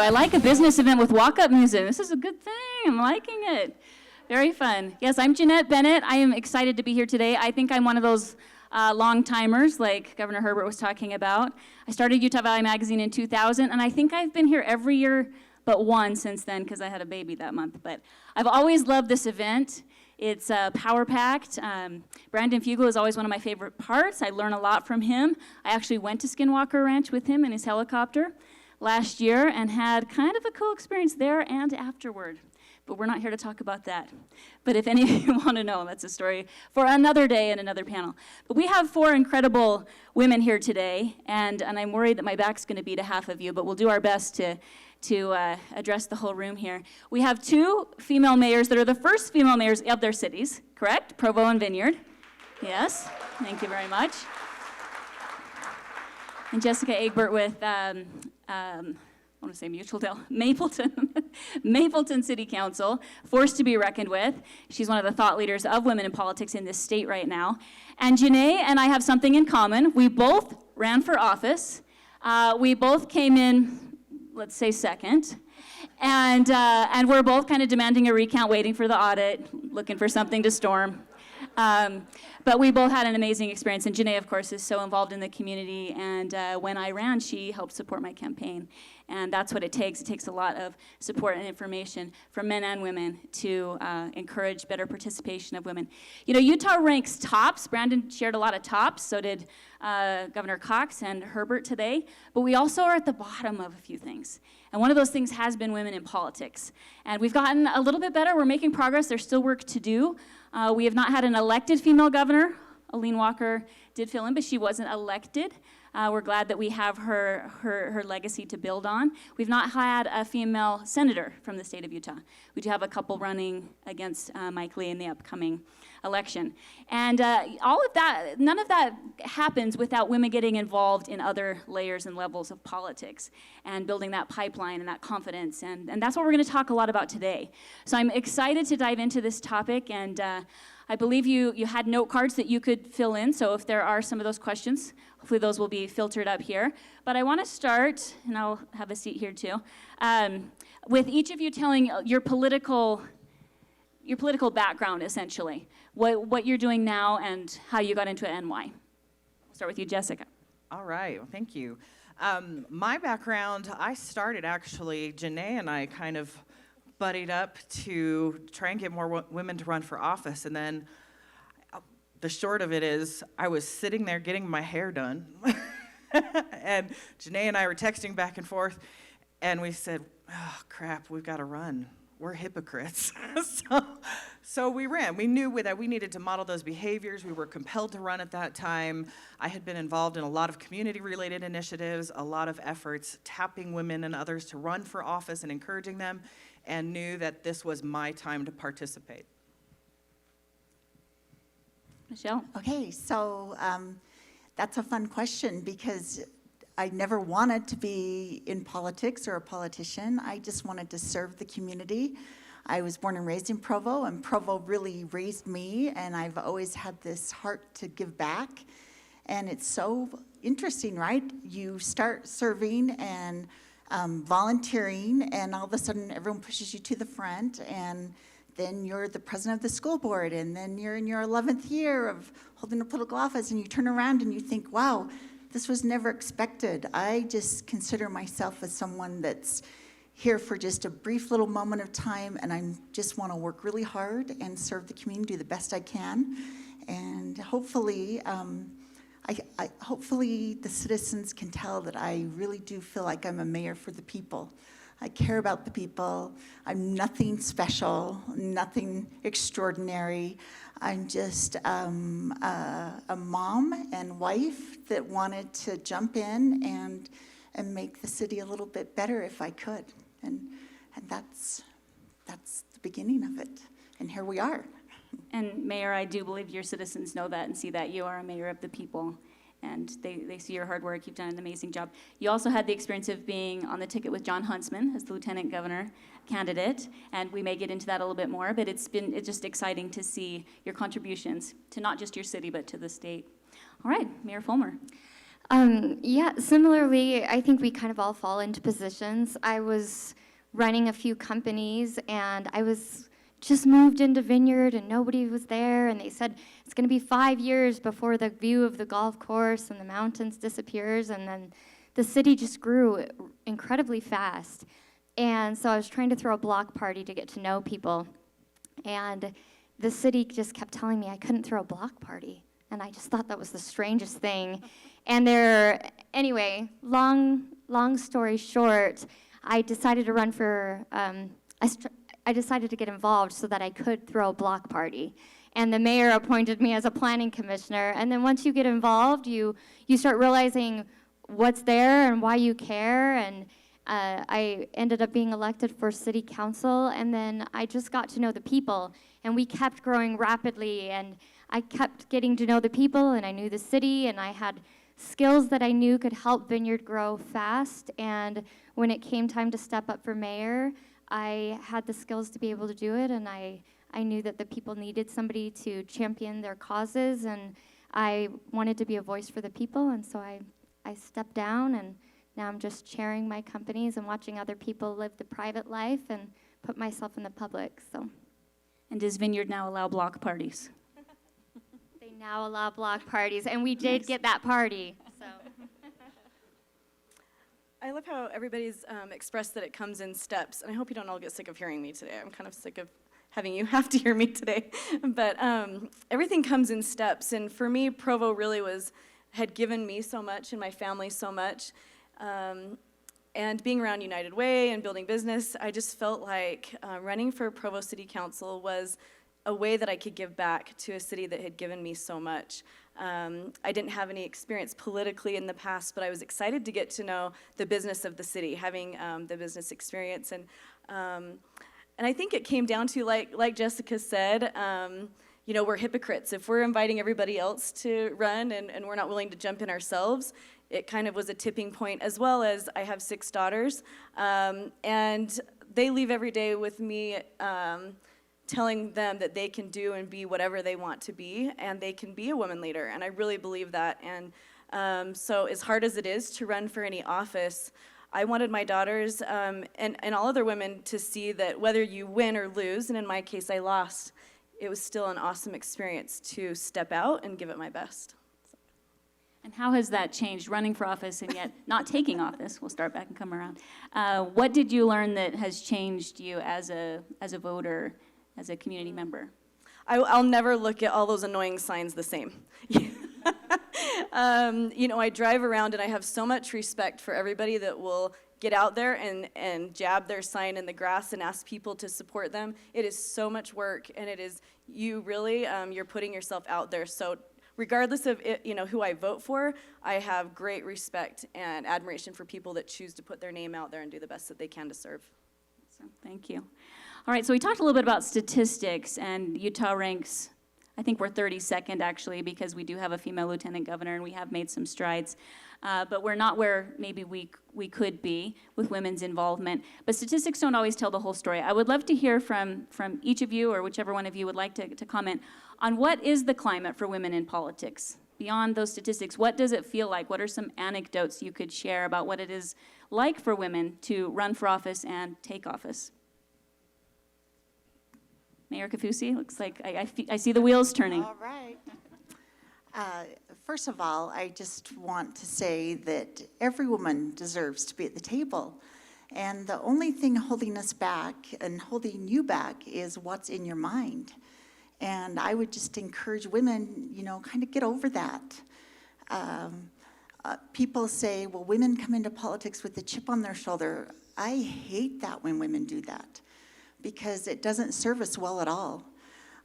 I like a business event with walk-up music. This is a good thing. I'm liking it. Very fun. Yes, I'm Jeanette Bennett. I am excited to be here today. I think I'm one of those long-timers like Governor Herbert was talking about. I started Utah Valley Magazine in 2000, and I think I've been here every year but one since then because I had a baby that month. But I've always loved this event. It's power-packed. Brandon Fugel is always one of my favorite parts. I learn a lot from him. I actually went to Skinwalker Ranch with him in his helicopter last year and had kind of a cool experience there and afterward. But we're not here to talk about that. But if any of you want to know, that's a story for another day and another panel. But we have 4 incredible women here today, and I'm worried that my back's going to be to half of you, but we'll do our best to address the whole room here. We have 2 female mayors that are the first female mayors of their cities, correct? Provo and Vineyard. Yes, thank you very much. And Jessica Egbert with, I want to say Mutual Dell, Mapleton City Council, force to be reckoned with. She's one of the thought leaders of women in politics in this state right now. And Jeanette and I have something in common. We both ran for office. We both came in, let's say, second. And we're both kind of demanding a recount, waiting for the audit, looking for something to storm. But we both had an amazing experience, and Jeanette, of course, is so involved in the community, and when I ran, she helped support my campaign, and that's what it takes. It takes a lot of support and information from men and women to encourage better participation of women. You know, Utah ranks tops. Brandon shared a lot of tops, so did Governor Cox and Herbert today, but we also are at the bottom of a few things. And one of those things has been women in politics. And we've gotten a little bit better. We're making progress. There's still work to do. We have not had an elected female governor. Aline Walker did fill in, but she wasn't elected. We're glad that we have her legacy to build on. We've not had a female senator from the state of Utah. We do have a couple running against Mike Lee in the upcoming election. And all of that, none of that happens without women getting involved in other layers and levels of politics and building that pipeline and that confidence. And that's what we're going to talk a lot about today. So I'm excited to dive into this topic, and I believe you had note cards that you could fill in, so if there are some of those questions, hopefully those will be filtered up here. But I want to start, and I'll have a seat here too, with each of you telling your political background, essentially, what you're doing now and how you got into it and why. We'll start with you, Jessica. All right, well, thank you. My background, I started actually, Jeanette and I kind of buddied up to try and get more women to run for office, and then the short of it is I was sitting there getting my hair done, and Jeanette and I were texting back and forth, and we said, oh, crap, we've got to run. We're hypocrites. So we ran. We knew that we needed to model those behaviors. We were compelled to run at that time. I had been involved in a lot of community-related initiatives, a lot of efforts tapping women and others to run for office and encouraging them, and knew that this was my time to participate. Michelle? Okay, so that's a fun question because I never wanted to be in politics or a politician. I just wanted to serve the community. I was born and raised in Provo, and Provo really raised me, and I've always had this heart to give back. And it's so interesting, right? You start serving and volunteering, and all of a sudden everyone pushes you to the front, and then you're the president of the school board, and then you're in your 11th year of holding a political office, and you turn around and you think, wow, this was never expected. I just consider myself as someone that's here for just a brief little moment of time, and I just want to work really hard and serve the community the best I can. And hopefully, hopefully the citizens can tell that I really do feel like I'm a mayor for the people. I care about the people. I'm nothing special, nothing extraordinary. I'm just a mom and wife that wanted to jump in and make the city a little bit better if I could. And that's the beginning of it. And here we are. And Mayor, I do believe your citizens know that and see that you are a mayor of the people. And they see your hard work. You've done an amazing job. You also had the experience of being on the ticket with John Huntsman as the lieutenant governor candidate, and we may get into that a little bit more, but it's just exciting to see your contributions to not just your city, but to the state. All right, Mayor Fulmer. Yeah, similarly, I think we kind of all fall into positions. I was running a few companies, and I was just moved into Vineyard, and nobody was there, and they said it's going to be 5 years before the view of the golf course and the mountains disappears, and then the city just grew incredibly fast. And so I was trying to throw a block party to get to know people, and the city just kept telling me I couldn't throw a block party. And I just thought that was the strangest thing. And anyway, long story short, I decided to run for, I decided to get involved so that I could throw a block party. And the mayor appointed me as a planning commissioner. And then once you get involved, you start realizing what's there and why you care. And I ended up being elected for city council. And then I just got to know the people. And we kept growing rapidly. And I kept getting to know the people, and I knew the city, and I had skills that I knew could help Vineyard grow fast. And when it came time to step up for mayor, I had the skills to be able to do it, and I knew that the people needed somebody to champion their causes, and I wanted to be a voice for the people, and so I stepped down, and now I'm just chairing my companies and watching other people live the private life and put myself in the public. So. And does Vineyard now allow block parties? They now allow block parties, and we did get that party. So. I love how everybody's expressed that it comes in steps, and I hope you don't all get sick of hearing me today. I'm kind of sick of having you have to hear me today. But everything comes in steps, and for me, Provo really had given me so much and my family so much. And being around United Way and building business, I just felt like running for Provo City Council was a way that I could give back to a city that had given me so much. I didn't have any experience politically in the past, but I was excited to get to know the business of the city, having the business experience. And I think it came down to, like Jessica said, we're hypocrites. If we're inviting everybody else to run and we're not willing to jump in ourselves, it kind of was a tipping point, as well as I have 6 daughters, and they leave every day with me telling them that they can do and be whatever they want to be, and they can be a woman leader, and I really believe that. And so as hard as it is to run for any office, I wanted my daughters and all other women to see that whether you win or lose, and in my case I lost, it was still an awesome experience to step out and give it my best. And how has that changed, running for office and yet not taking office? We'll start back and come around. What did you learn that has changed you as a voter, as a community member? I'll never look at all those annoying signs the same. I drive around and I have so much respect for everybody that will get out there and jab their sign in the grass and ask people to support them. It is so much work, and it is, you really, you're putting yourself out there. So regardless of who I vote for, I have great respect and admiration for people that choose to put their name out there and do the best that they can to serve. So, thank you. All right, so we talked a little bit about statistics, and Utah ranks, I think we're 32nd actually, because we do have a female lieutenant governor and we have made some strides. But we're not where maybe we could be with women's involvement. But statistics don't always tell the whole story. I would love to hear from each of you, or whichever one of you would like to comment on what is the climate for women in politics. Beyond those statistics, what does it feel like? What are some anecdotes you could share about what it is like for women to run for office and take office? Mayor Kafusi, looks like I see the wheels turning. All right. First of all, I just want to say that every woman deserves to be at the table. And the only thing holding us back and holding you back is what's in your mind. And I would just encourage women, kind of get over that. People say, well, women come into politics with a chip on their shoulder. I hate that when women do that, because it doesn't serve us well at all.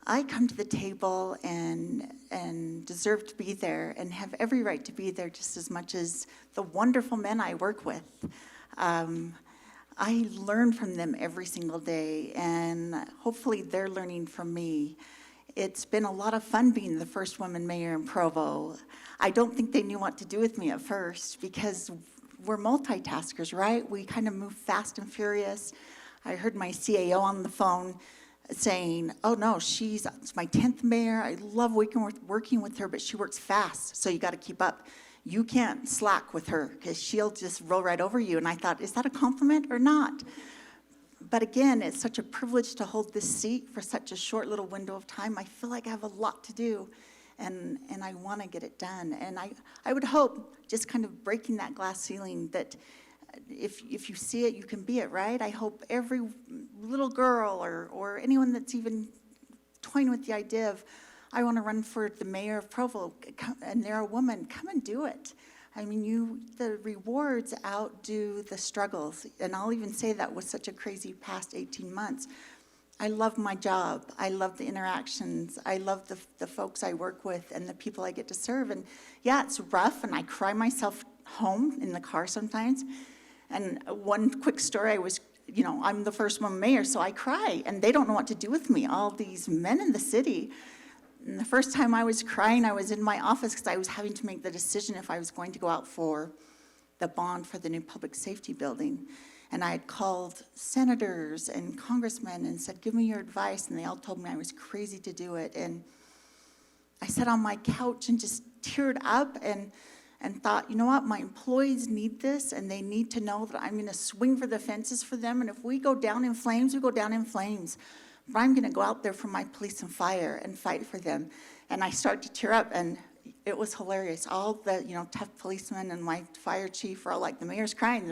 I come to the table and deserve to be there and have every right to be there just as much as the wonderful men I work with. I learn from them every single day, and hopefully they're learning from me. It's been a lot of fun being the first woman mayor in Provo. I don't think they knew what to do with me at first, because we're multitaskers, right? We kind of move fast and furious. I heard my CAO on the phone saying, oh no, it's my 10th mayor. I love working with her, but she works fast, so you got to keep up. you can't slack with her because she'll just roll right over you. And I thought, is that a compliment or not? But again, it's such a privilege to hold this seat for such a short little window of time. I feel like I have a lot to do, and I want to get it done. And I would hope, just kind of breaking that glass ceiling, that if you see it, you can be it, right? I hope every little girl or anyone that's even toying with the idea of, I want to run for the mayor of Provo, and they're a woman, come and do it. I mean, the rewards outdo the struggles. And I'll even say that with such a crazy past 18 months. I love my job. I love the interactions. I love the folks I work with and the people I get to serve. And yeah, it's rough, and I cry myself home in the car sometimes. And one quick story, I'm the first woman mayor, so I cry, and they don't know what to do with me, all these men in the city. And the first time I was crying, I was in my office because I was having to make the decision if I was going to go out for the bond for the new public safety building. And I had called senators and congressmen and said, give me your advice, and they all told me I was crazy to do it. And I sat on my couch and just teared up and thought, you know what, my employees need this, and they need to know that I'm going to swing for the fences for them, and if we go down in flames, we go down in flames. But I'm going to go out there for my police and fire and fight for them. And I started to tear up, and it was hilarious. All the tough policemen and my fire chief were all like, the mayor's crying,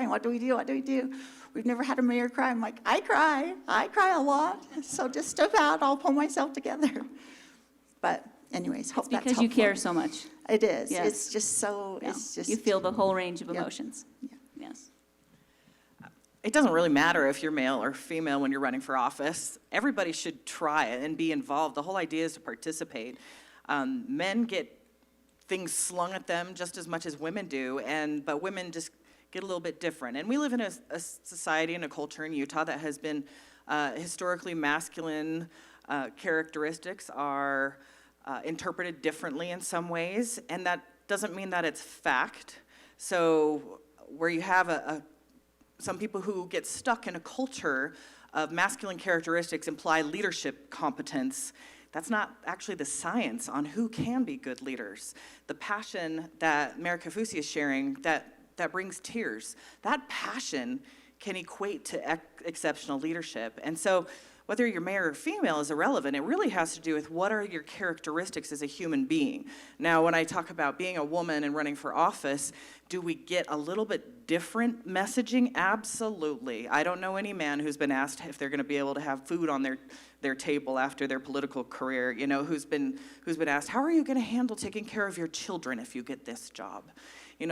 what do we do, what do we do? We've never had a mayor cry. I'm like, I cry a lot, so just step out, I'll pull myself together. But anyways, hope that's Because helpful. you care so much. It is. Yes. It's just so, Yeah. it's just. You feel the whole range of Yeah. emotions. Yeah. Yes. It doesn't really matter if you're male or female when you're running for office. Everybody should try it and be involved. The whole idea is to participate. Men get things slung at them just as much as women do, but women just get a little bit different. And we live in a society and a culture in Utah that has been historically masculine. Characteristics are interpreted differently in some ways, and that doesn't mean that it's fact. So where you have some people who get stuck in a culture of masculine characteristics imply leadership competence, that's not actually the science on who can be good leaders. The passion that Mayor Kaufusi is sharing, that brings tears, that passion can equate to exceptional leadership. And so whether you're male or female is irrelevant. It really has to do with what are your characteristics as a human being. Now, when I talk about being a woman and running for office, do we get a little bit different messaging? Absolutely. I don't know any man who's been asked if they're going to be able to have food on their table after their political career, who's been asked, how are you going to handle taking care of your children if you get this job?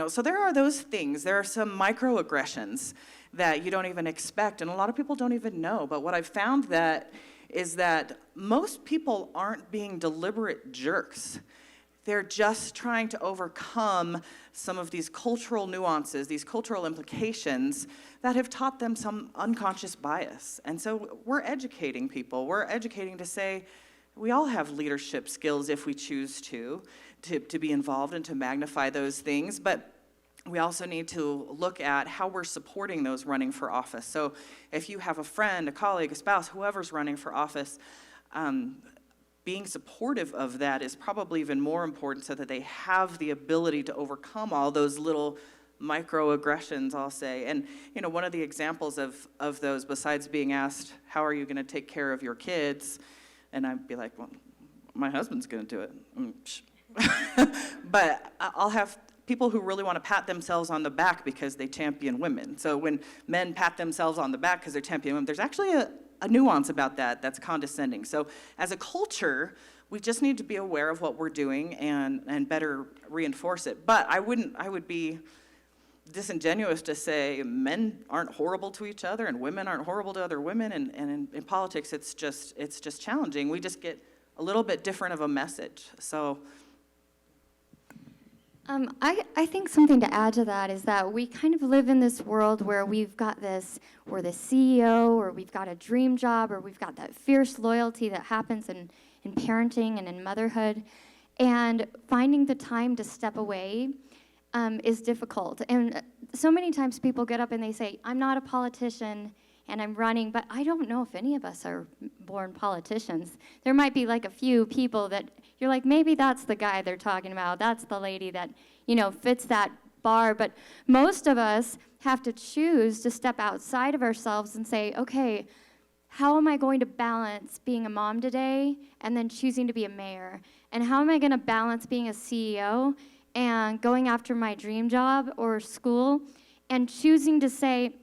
So there are those things. There are some microaggressions that you don't even expect, and a lot of people don't even know. But what I've found is that most people aren't being deliberate jerks. They're just trying to overcome some of these cultural nuances, these cultural implications that have taught them some unconscious bias. And so we're educating people. We're educating to say, we all have leadership skills if we choose to be involved and to magnify those things, but we also need to look at how we're supporting those running for office. So if you have a friend, a colleague, a spouse, whoever's running for office, being supportive of that is probably even more important so that they have the ability to overcome all those little microaggressions, I'll say. And one of the examples of those, besides being asked, how are you going to take care of your kids? And I'd be like, well, my husband's going to do it. But I'll have people who really want to pat themselves on the back because they champion women. So when men pat themselves on the back because they're championing women, there's actually a nuance about that that's condescending. So as a culture, we just need to be aware of what we're doing and better reinforce it. But I would be disingenuous to say men aren't horrible to each other and women aren't horrible to other women, and in politics it's just challenging. We just get a little bit different of a message. So I think something to add to that is that we kind of live in this world where we're the CEO, or we've got a dream job, or we've got that fierce loyalty that happens in parenting and in motherhood. And finding the time to step away is difficult. And so many times people get up and they say, I'm not a politician, and I'm running, but I don't know if any of us are born politicians. There might be like a few people that you're like, maybe that's the guy they're talking about. That's the lady that, fits that bar. But most of us have to choose to step outside of ourselves and say, okay, how am I going to balance being a mom today and then choosing to be a mayor? And how am I going to balance being a CEO and going after my dream job or school and choosing to say,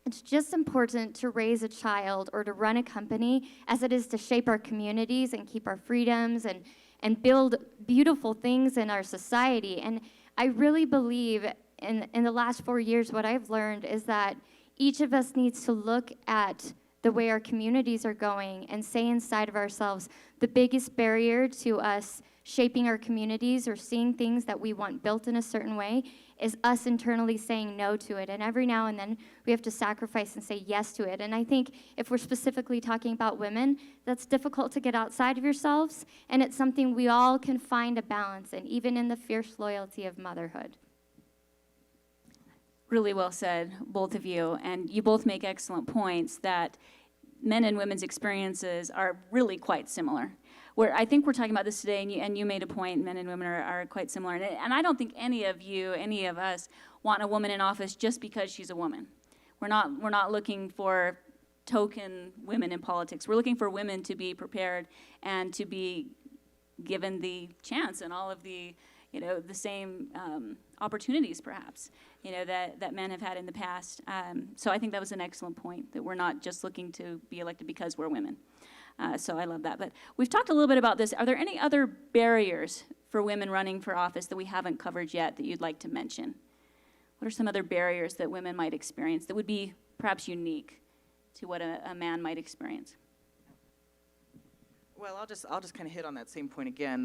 it's just important to raise a child or to run a company as it is to shape our communities and keep our freedoms and build beautiful things in our society. And I really believe in the last 4 years, what I've learned is that each of us needs to look at the way our communities are going and say inside of ourselves, the biggest barrier to us shaping our communities or seeing things that we want built in a certain way is us internally saying no to it. And every now and then we have to sacrifice and say yes to it. And I think if we're specifically talking about women, that's difficult to get outside of yourselves. And it's something we all can find a balance in, even in the fierce loyalty of motherhood. Really well said, both of you. And you both make excellent points that men and women's experiences are really quite similar. Where I think we're talking about this today, and you made a point, men and women are quite similar. And I don't think any of us want a woman in office just because she's a woman. We're not looking for token women in politics. We're looking for women to be prepared and to be given the chance and all of the, the same opportunities perhaps, that men have had in the past. So I think that was an excellent point, that we're not just looking to be elected because we're women. So I love that. But we've talked a little bit about this. Are there any other barriers for women running for office that we haven't covered yet that you'd like to mention? What are some other barriers that women might experience that would be perhaps unique to what a man might experience? Well, I'll just kind of hit on that same point again.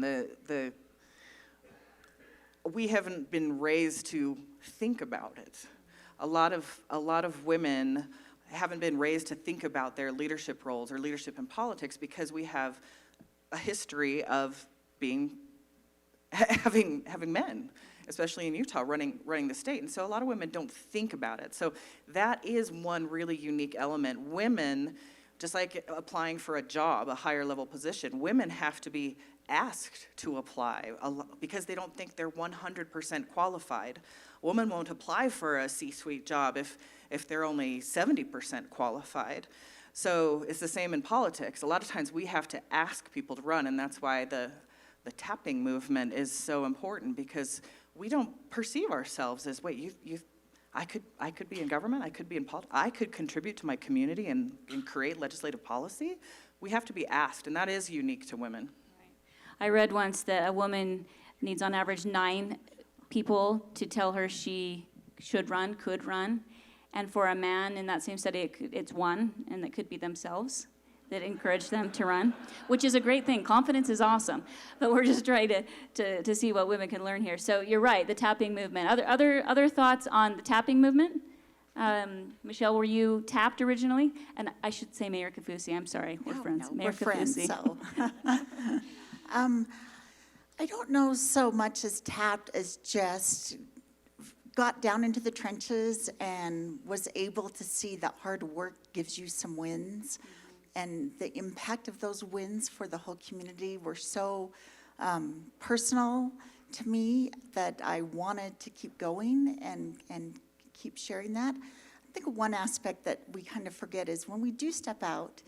We haven't been raised to think about it. A lot of women haven't been raised to think about their leadership roles or leadership in politics because we have a history of having men, especially in Utah, running the state. And so a lot of women don't think about it. So that is one really unique element. Women, just like applying for a job, a higher level position, women have to be asked to apply because they don't think they're 100% qualified. A woman won't apply for a C-suite job if they're only 70% qualified. So it's the same in politics. A lot of times we have to ask people to run, and that's why the tapping movement is so important, because we don't perceive ourselves as, wait, I could be in government, I could be in politics, I could contribute to my community and create legislative policy. We have to be asked, and that is unique to women. I read once that a woman needs on average 9 people to tell her she could run. And for a man in that same study, it's 1, and that could be themselves that encourage them to run, which is a great thing. Confidence is awesome, but we're just trying to see what women can learn here. So you're right, the tapping movement. Other thoughts on the tapping movement? Michelle, were you tapped originally? And I should say Mayor Kaufusi. I'm sorry, we're friends. No, Mayor we're friends, Kaufusi. so. I don't know so much as tapped as just got down into the trenches and was able to see that hard work gives you some wins. And the impact of those wins for the whole community were so personal to me that I wanted to keep going and keep sharing that. I think one aspect that we kind of forget is when we do step out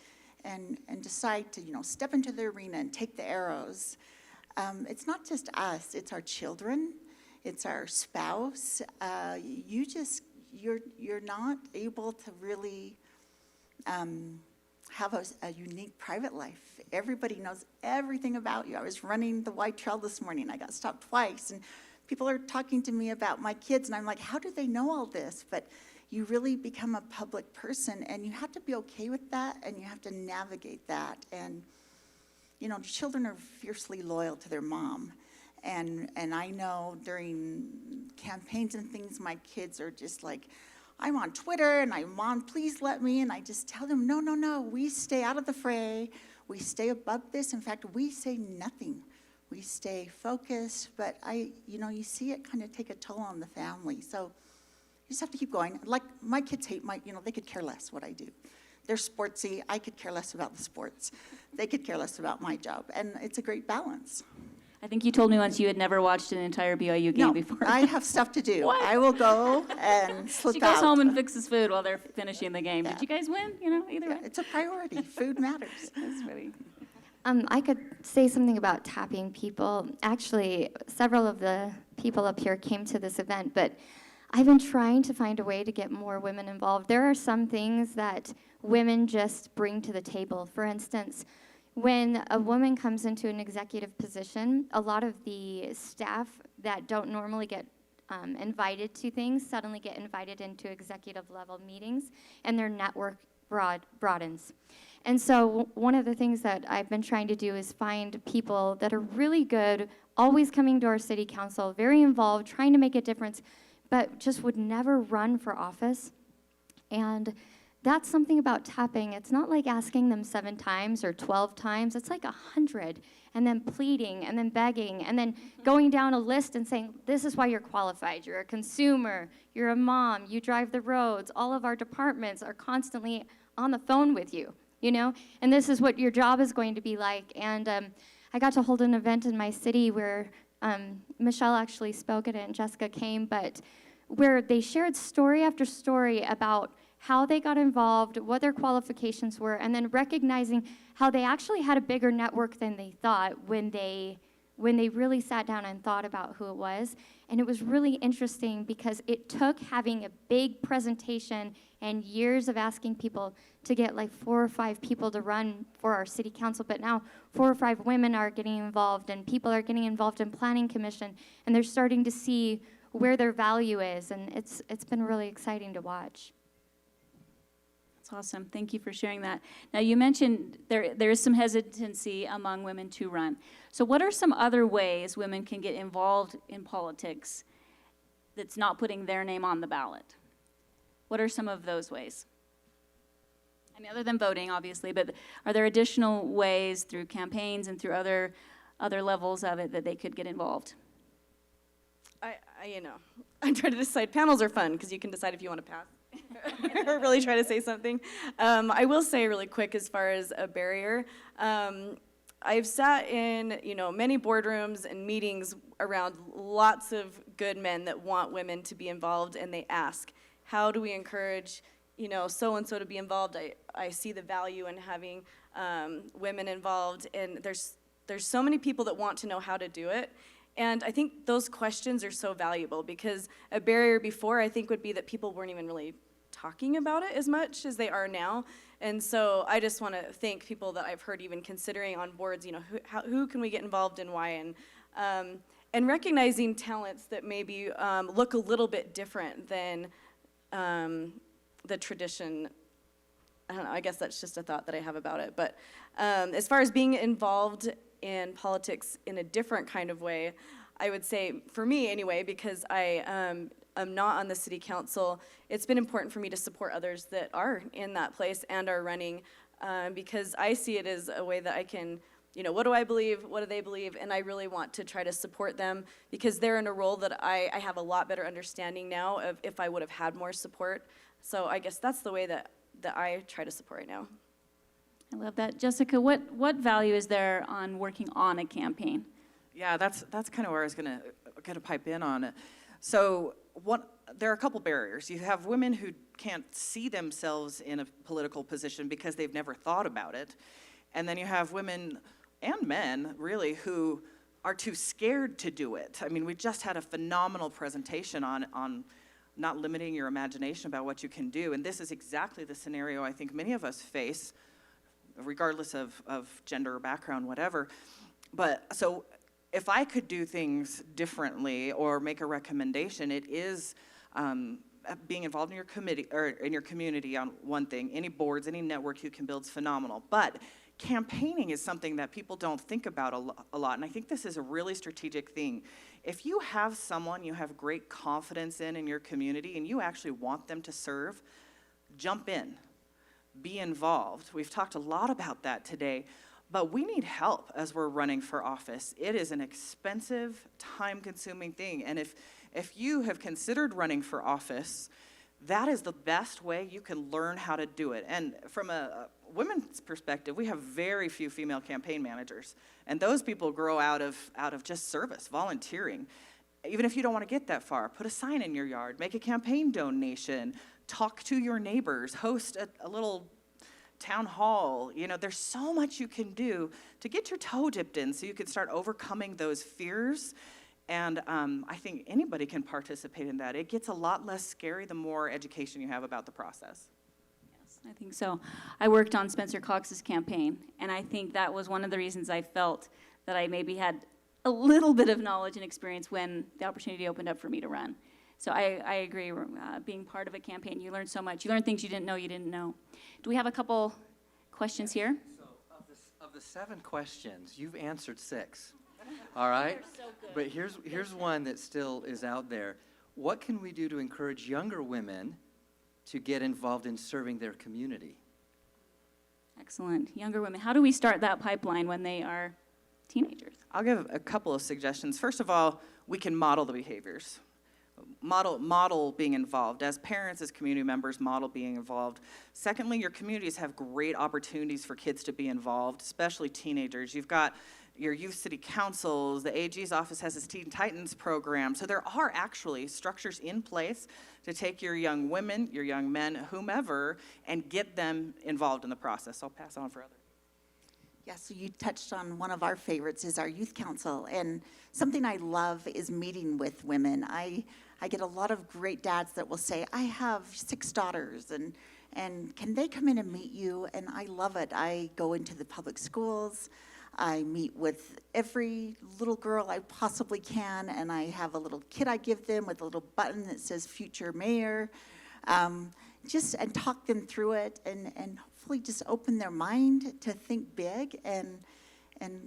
and decide to, step into the arena and take the arrows, it's not just us, it's our children, it's our spouse. You're not able to really have a unique private life. Everybody knows everything about you. I was running the White Trail this morning. I got stopped twice, and people are talking to me about my kids, and I'm like, how do they know all this? But you really become a public person, and you have to be okay with that, and you have to navigate that. And, children are fiercely loyal to their mom. And I know during campaigns and things, my kids are just like, I'm on Twitter, and I'm on Please Let Me, and I just tell them, no, we stay out of the fray. We stay above this. In fact, we say nothing. We stay focused, but you see it kind of take a toll on the family. So you just have to keep going. Like my kids hate they could care less what I do. They're sportsy. I could care less about the sports. They could care less about my job. And it's a great balance. I think you told me once you had never watched an entire BYU game No, before. I have stuff to do. What? I will go and slip She goes out. home and fixes food while they're finishing the game. Yeah. Did you guys win? Either way. It's a priority. Food matters. That's really. I could say something about tapping people. Actually, several of the people up here came to this event, but I've been trying to find a way to get more women involved. There are some things that women just bring to the table. For instance, when a woman comes into an executive position, a lot of the staff that don't normally get invited to things suddenly get invited into executive level meetings, and their network broadens. And so one of the things that I've been trying to do is find people that are really good, always coming to our city council, very involved, trying to make a difference, but just would never run for office. And that's something about tapping. It's not like asking them 7 times or 12 times. It's like 100, and then pleading, and then begging, and then going down a list and saying, this is why you're qualified. You're a consumer, you're a mom, you drive the roads. All of our departments are constantly on the phone with you, and this is what your job is going to be like. And I got to hold an event in my city where Michelle actually spoke at it and Jessica came, but where they shared story after story about how they got involved, what their qualifications were, and then recognizing how they actually had a bigger network than they thought when they really sat down and thought about who it was. And it was really interesting because it took having a big presentation and years of asking people to get like 4 or 5 people to run for our city council, but now 4 or 5 women are getting involved, and people are getting involved in planning commission, and they're starting to see where their value is, and it's been really exciting to watch. That's awesome. Thank you for sharing that. Now, you mentioned there is some hesitancy among women to run. So what are some other ways women can get involved in politics that's not putting their name on the ballot? What are some of those ways? I mean, other than voting, obviously, but are there additional ways through campaigns and through other levels of it that they could get involved? I try to decide. Panels are fun because you can decide if you want to pass or really try to say something. I will say really quick as far as a barrier. I've sat in, many boardrooms and meetings around lots of good men that want women to be involved, and they ask, how do we encourage, so-and-so to be involved? I see the value in having women involved, and there's so many people that want to know how to do it. And I think those questions are so valuable because a barrier before, I think, would be that people weren't even really talking about it as much as they are now. And so I just want to thank people that I've heard even considering on boards, who can we get involved and why, and recognizing talents that maybe look a little bit different than the tradition. I don't know, I guess that's just a thought that I have about it. But as far as being involved in politics in a different kind of way, I would say, for me anyway, because I am not on the city council, it's been important for me to support others that are in that place and are running, because I see it as a way that I can, what do I believe, what do they believe, and I really want to try to support them because they're in a role that I have a lot better understanding now of if I would have had more support. So I guess that's the way that I try to support right now. I love that. Jessica, what value is there on working on a campaign? Yeah, that's kind of where I was gonna pipe in on it. So there are a couple barriers. You have women who can't see themselves in a political position because they've never thought about it. And then you have women and men, really, who are too scared to do it. I mean, we just had a phenomenal presentation on not limiting your imagination about what you can do. And this is exactly the scenario I think many of us face, regardless of gender or background, whatever. But so if I could do things differently or make a recommendation, it is being involved in your committee or in your community on one thing. Any boards, any network you can build is phenomenal. But campaigning is something that people don't think about a lot, and I think this is a really strategic thing. If you have someone you have great confidence in your community and you actually want them to serve, jump in. Be involved. We've talked a lot about that today, but we need help as we're running for office. It is an expensive, time-consuming thing, and if you have considered running for office, that is the best way you can learn how to do it. And from a women's perspective, we have very few female campaign managers. And those people grow out of just service, volunteering. Even if you don't want to get that far, put a sign in your yard, make a campaign donation, talk to your neighbors, host a little town hall. You know, there's so much you can do to get your toe dipped in so you can start overcoming those fears. And I think anybody can participate in that. It gets a lot less scary the more education you have about the process. Yes, I think so. I worked on Spencer Cox's campaign, and I think that was one of the reasons I felt that I maybe had a little bit of knowledge and experience when the opportunity opened up for me to run. So I agree, being part of a campaign, you learn so much. You learn things you didn't know. Do we have a couple questions here? So of the 7 questions, you've answered 6. All right? So good. But here's one that still is out there. What can we do to encourage younger women to get involved in serving their community? Excellent. Younger women. How do we start that pipeline when they are teenagers? I'll give a couple of suggestions. First of all, we can model the behaviors. Model being involved. As parents, as community members, model being involved. Secondly, your communities have great opportunities for kids to be involved, especially teenagers. You've got your youth city councils, the AG's office has its Teen Titans program. So there are actually structures in place to take your young women, your young men, whomever, and get them involved in the process. I'll pass on for others. Yeah, so you touched on one of our favorites is our youth council, and something I love is meeting with women. I get a lot of great dads that will say, I have 6 daughters, and can they come in and meet you? And I love it. I go into the public schools, I meet with every little girl I possibly can, and I have a little kit I give them with a little button that says future mayor, and talk them through it, and hopefully just open their mind to think big. And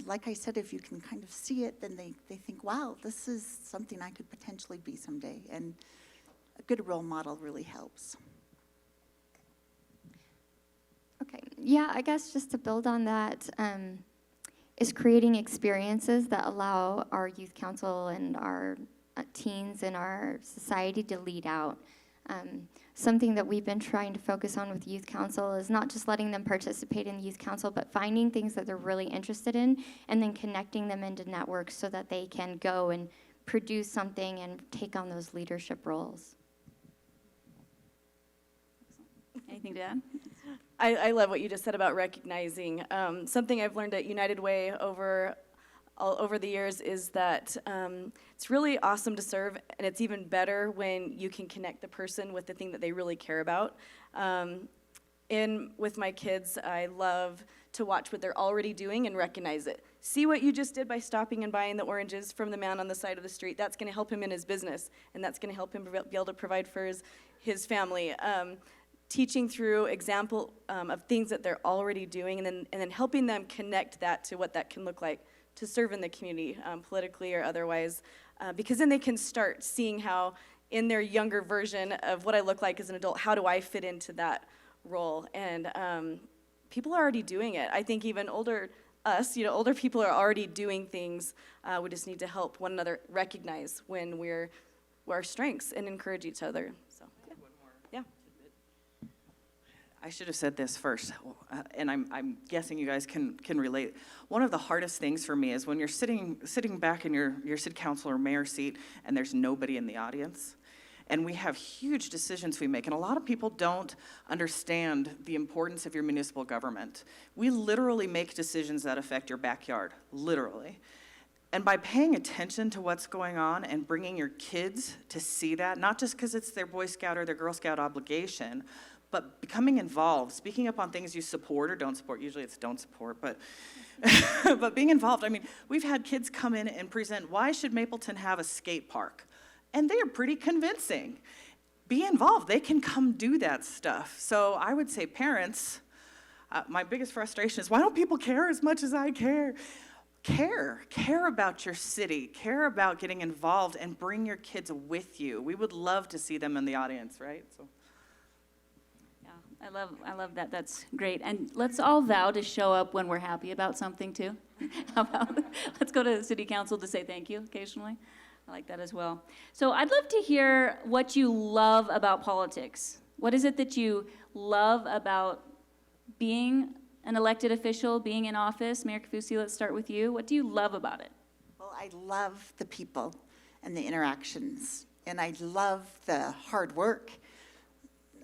like I said, if you can kind of see it, then they think, wow, this is something I could potentially be someday. And a good role model really helps. Okay, yeah, I guess just to build on that, is creating experiences that allow our youth council and our teens in our society to lead out. Something that we've been trying to focus on with youth council is not just letting them participate in youth council, but finding things that they're really interested in and then connecting them into networks so that they can go and produce something and take on those leadership roles. Anything to add? I love what you just said about recognizing. Something I've learned at United Way over the years is that it's really awesome to serve, and it's even better when you can connect the person with the thing that they really care about. With my kids, I love to watch what they're already doing and recognize it. See what you just did by stopping and buying the oranges from the man on the side of the street. That's going to help him in his business, and that's going to help him be able to provide for his family. Teaching through example of things that they're already doing, and then helping them connect that to what that can look like to serve in the community, politically or otherwise, because then they can start seeing how, in their younger version of what I look like as an adult, how do I fit into that role? And people are already doing it. I think even older people are already doing things. We just need to help one another recognize when we're our strengths and encourage each other. So, yeah. I should have said this first, and I'm guessing you guys can relate. One of the hardest things for me is when you're sitting back in your city council or mayor seat and there's nobody in the audience. And we have huge decisions we make, and a lot of people don't understand the importance of your municipal government. We literally make decisions that affect your backyard, literally. And by paying attention to what's going on and bringing your kids to see that, not just because it's their Boy Scout or their Girl Scout obligation, but becoming involved, speaking up on things you support or don't support. Usually it's don't support, but but being involved. I mean, we've had kids come in and present, why should Mapleton have a skate park? And they are pretty convincing. Be involved. They can come do that stuff. So I would say parents, my biggest frustration is, why don't people care as much as I care? Care about your city, care about getting involved, and bring your kids with you. We would love to see them in the audience, right? So. I love that. That's great. And let's all vow to show up when we're happy about something too. How about let's go to the city council to say thank you occasionally. I like that as well. So I'd love to hear what you love about politics. What is it that you love about being an elected official, being in office? Mayor Kaufusi, let's start with you. What do you love about it? Well, I love the people and the interactions, and I love the hard work.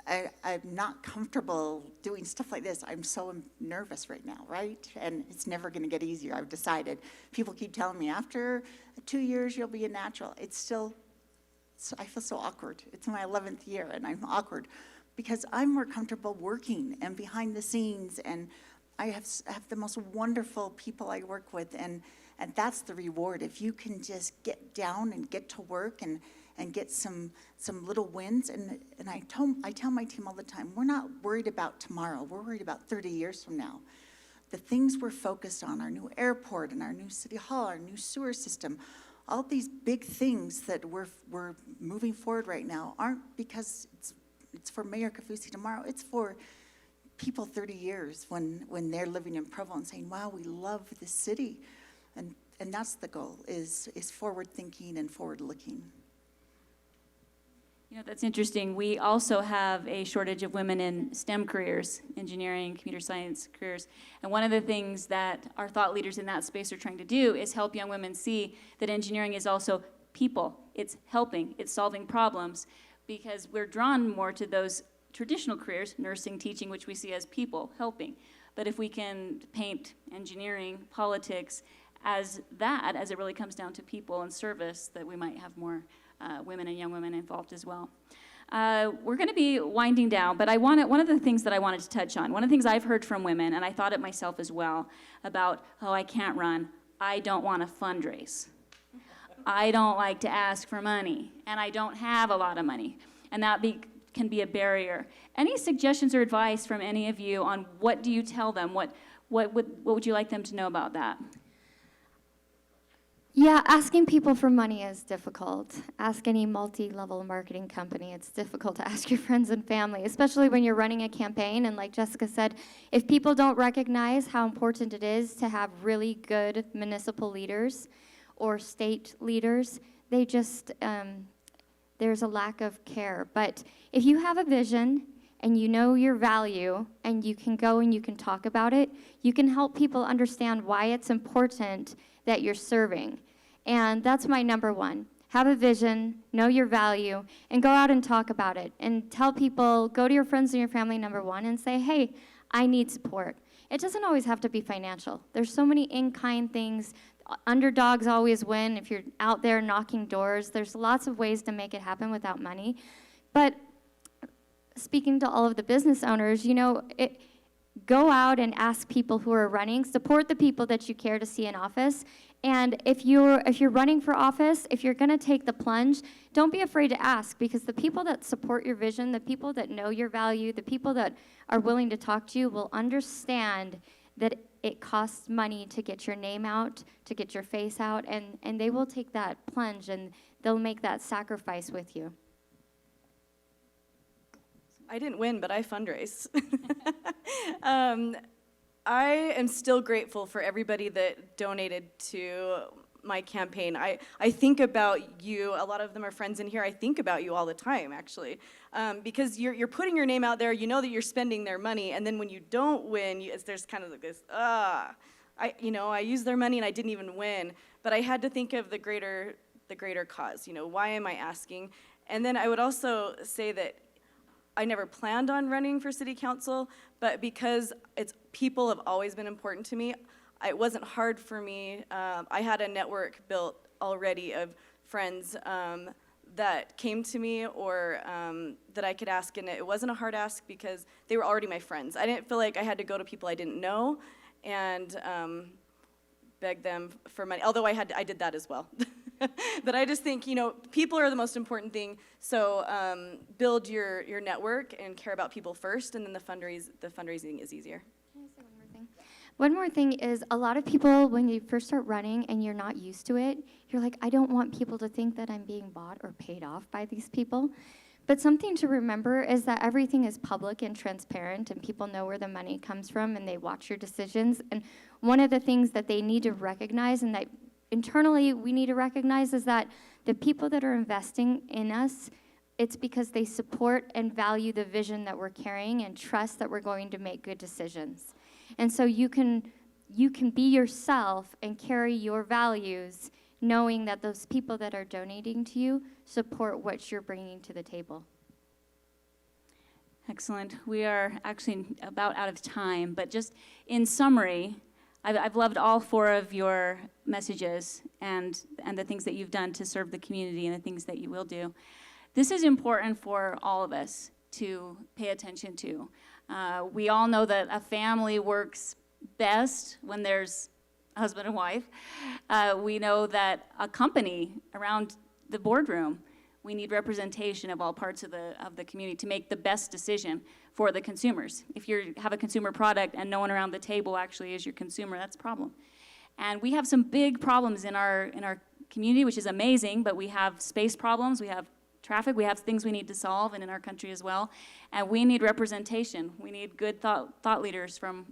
I'm not comfortable doing stuff like this. I'm so nervous right now, right? And it's never going to get easier, I've decided. People keep telling me, after 2 years, you'll be a natural. It's still, I feel so awkward. It's my 11th year, and I'm awkward because I'm more comfortable working and behind the scenes, and I have the most wonderful people I work with, and that's the reward. If you can just get down and get to work and get some little wins. And I tell my team all the time, we're not worried about tomorrow. We're worried about 30 years from now. The things we're focused on, our new airport and our new city hall, our new sewer system, all these big things that we're moving forward right now aren't because it's for Mayor Kaufusi tomorrow. It's for people 30 years when they're living in Provo and saying, wow, we love this city. And that's the goal, is forward thinking and forward looking. You know, that's interesting. We also have a shortage of women in STEM careers, engineering, computer science careers. And one of the things that our thought leaders in that space are trying to do is help young women see that engineering is also people. It's helping, it's solving problems, because we're drawn more to those traditional careers, nursing, teaching, which we see as people, helping. But if we can paint engineering, politics as that, as it really comes down to people and service, that we might have more women and young women involved as well. We're going to be winding down, but one of the things that I wanted to touch on, one of the things I've heard from women, and I thought it myself as well, about, oh, I can't run, I don't want to fundraise, I don't like to ask for money, and I don't have a lot of money, and that can be a barrier. Any suggestions or advice from any of you on what do you tell them? What would you like them to know about that? Yeah, asking people for money is difficult. Ask any multi-level marketing company. It's difficult to ask your friends and family, especially when you're running a campaign. And like Jessica said, if people don't recognize how important it is to have really good municipal leaders or state leaders, they just, there's a lack of care. But if you have a vision and you know your value and you can go and you can talk about it, you can help people understand why it's important that you're serving. And that's my number one. Have a vision, know your value, and go out and talk about it. And tell people, go to your friends and your family, number one, and say, hey, I need support. It doesn't always have to be financial. There's so many in-kind things. Underdogs always win. If you're out there knocking doors, there's lots of ways to make it happen without money. But speaking to all of the business owners, go out and ask people who are running, support the people that you care to see in office. And if you're running for office, if you're going to take the plunge, don't be afraid to ask, because the people that support your vision, the people that know your value, the people that are willing to talk to you will understand that it costs money to get your name out, to get your face out, and they will take that plunge and they'll make that sacrifice with you. I didn't win, but I fundraise. I am still grateful for everybody that donated to my campaign. I think about you. A lot of them are friends in here. I think about you all the time, actually, because you're putting your name out there. You know that you're spending their money, and then when you don't win, there's kind of like this, I used their money and I didn't even win. But I had to think of the greater cause. Why am I asking? And then I would also say that I never planned on running for city council, but because people have always been important to me, it wasn't hard for me. I had a network built already of friends that came to me or that I could ask, and it wasn't a hard ask because they were already my friends. I didn't feel like I had to go to people I didn't know and beg them for money, although I did that as well. But I just think, people are the most important thing. So build your network and care about people first, and then the fundraising is easier. Can I say one more thing? One more thing is, a lot of people, when you first start running and you're not used to it, you're like, I don't want people to think that I'm being bought or paid off by these people. But something to remember is that everything is public and transparent, and people know where the money comes from, and they watch your decisions. And one of the things that they need to recognize, and that internally we need to recognize is that the people that are investing in us, it's because they support and value the vision that we're carrying and trust that we're going to make good decisions. And so you can be yourself and carry your values, knowing that those people that are donating to you support what you're bringing to the table. Excellent. We are actually about out of time, but just in summary, I've loved all 4 of your messages and the things that you've done to serve the community and the things that you will do. This is important for all of us to pay attention to. We all know that a family works best when there's a husband and wife. We know that a company around the boardroom, we need representation of all parts of the community to make the best decision for the consumers. If you have a consumer product and no one around the table actually is your consumer, that's a problem. And we have some big problems in our community, which is amazing, but we have space problems, we have traffic, we have things we need to solve, and in our country as well. And we need representation. We need good thought leaders from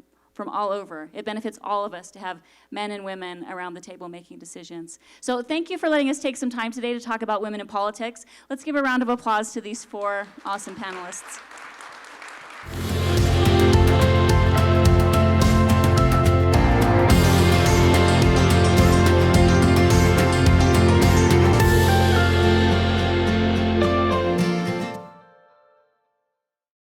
all over. It benefits all of us to have men and women around the table making decisions. So thank you for letting us take some time today to talk about women in politics. Let's give a round of applause to these 4 awesome panelists.